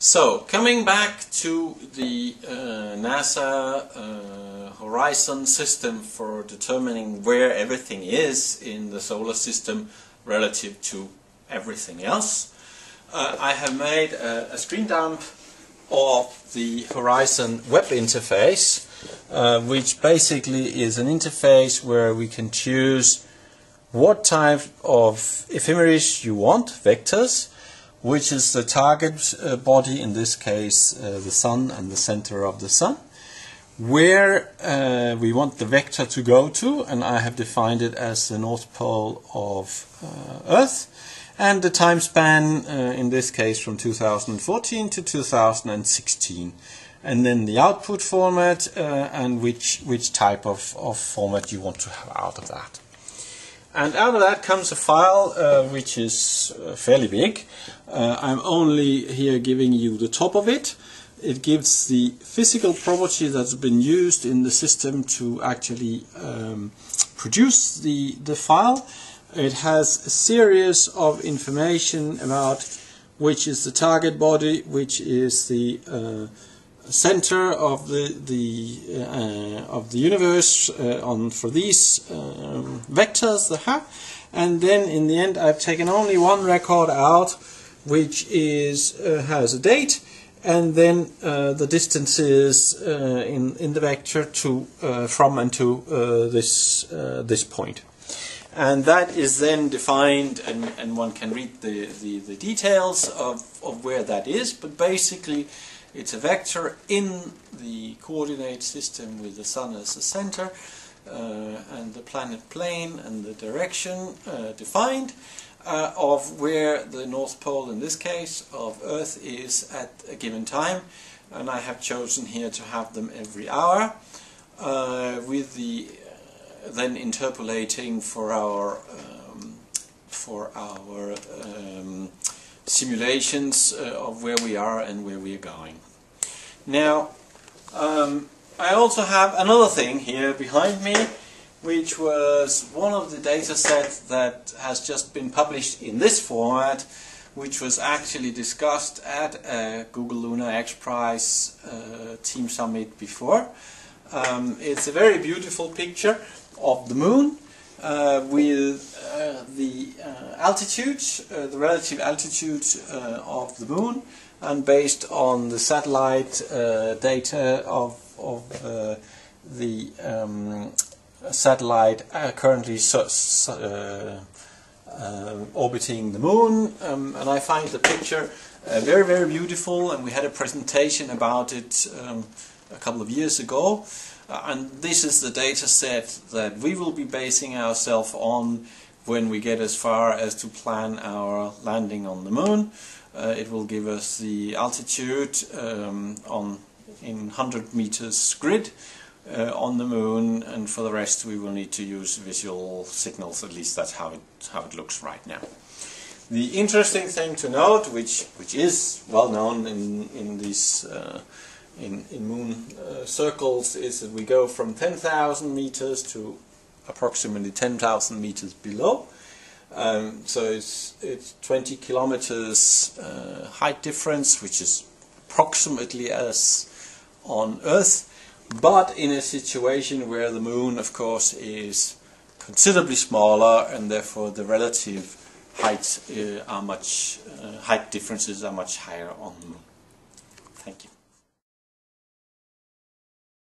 So, coming back to the NASA horizon system for determining where everything is in the solar system relative to everything else, I have made a screen dump of the Horizon web interface, which basically is an interface where we can choose what type of ephemeris you want, vectors, which is the target body, in this case the Sun and the center of the Sun, where we want the vector to go to, and I have defined it as the North Pole of Earth, and the time span, in this case from 2014 to 2016, and then the output format and which type of format you want to have out of that. And out of that comes a file which is fairly big. I'm only here giving you the top of it. It gives the physical property that's been used in the system to actually produce the file. It has a series of information about which is the target body, which is the center of the universe for these vectors they have, and then in the end I've taken only one record out, which is has a date, and then the distances in the vector to from and to this point. And that is then defined, and one can read the details of where that is, but basically it's a vector in the coordinate system with the Sun as the center and the planet plane and the direction defined of where the North Pole, in this case, of Earth is at a given time. And I have chosen here to have them every hour, with the then interpolating for our simulations of where we are and where we are going. Now, I also have another thing here behind me, which was one of the data sets that has just been published in this format, which was actually discussed at a Google Luna X Prize Team Summit before. It's a very beautiful picture of the Moon, with the altitude, the relative altitude of the Moon, and based on the satellite data of the satellite currently orbiting the Moon, and I find the picture very, very beautiful, and we had a presentation about it a couple of years ago. And this is the data set that we will be basing ourselves on when we get as far as to plan our landing on the Moon. It will give us the altitude in 100 meters grid on the Moon, and for the rest we will need to use visual signals. At least that's how it looks right now. The interesting thing to note, which is well known in these in Moon circles, is that we go from 10,000 meters to approximately 10,000 meters below. So it's 20 kilometers height difference, which is approximately as on Earth, but in a situation where the Moon, of course, is considerably smaller, and therefore the relative heights height differences are much higher on the Moon. Thank you.